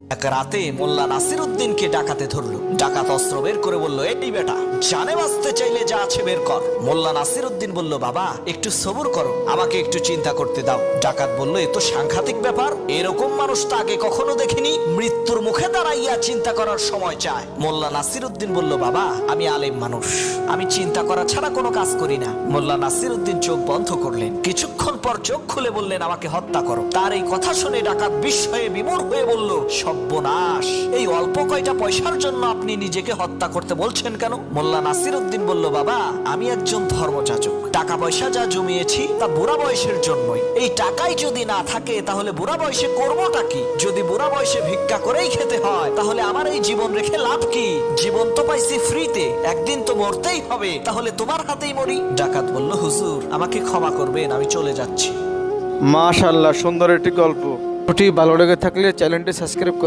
এক রাতে মোল্লা নাসির উদ্দিনকে ডাকাতে ধরলো। ডাকাত অস্ত্র বের করে বলল, এই বেটা, জানে বাঁচতে চাইলে যা আছে বের কর। মোল্লা নাসির উদ্দিন বলল, বাবা একটু সবুর করো, আমাকে একটু চিন্তা করতে দাও। ডাকাত বলল, এ তো সাংঘাতিক ব্যাপার, এরকম মানুষ তো আগে কখনো দেখিনি, মৃত্যুর মুখে দাঁড়াইয়া চিন্তা করার সময় চায়। মোল্লা নাসির উদ্দিন বলল, বাবা আমি আলেম মানুষ, আমি চিন্তা করা ছাড়া কোনো কাজ করি না। মোল্লা নাসির উদ্দিন চোখ বন্ধ করলেন, কিছুক্ষণ পর চোখ খুলে বললেন, আমাকে হত্যা করো। তার এই কথা শুনে ডাকাত বিস্ময়ে বিমূঢ় হয়ে বলল, সর্বনাশ, এই অল্প কয়টা পয়সার জন্য আপনি নিজেকে হত্যা করতে বলছেন কেন? মোল্লা নাসির উদ্দিন বলল, বাবা আমি একজন ধর্মযাজক, টাকা পয়সা যা জমিয়েছি তা বুড়া বয়সের জন্যই। এই টাকাই যদি না থাকে তাহলে বুড়া বয়সে করবোটা কি? যদি বুড়া বয়সে ভিক্ষা করেই খেতে হয় তাহলে আমার এই জীবন রেখে লাভ কি? জীবন তো পাইছি ফ্রিতে, একদিন তো মরতেই হবে, তাহলে তোমার হাতেই মরি। ডাকাত বলল, হুজুর আমাকে ক্ষমা করবেন, আমি চলে যাচ্ছি। মাশাআল্লাহ, সুন্দর একটি গল্প। ভালো লেগে থাকলে চ্যানেলটি সাবস্ক্রাইব করুন।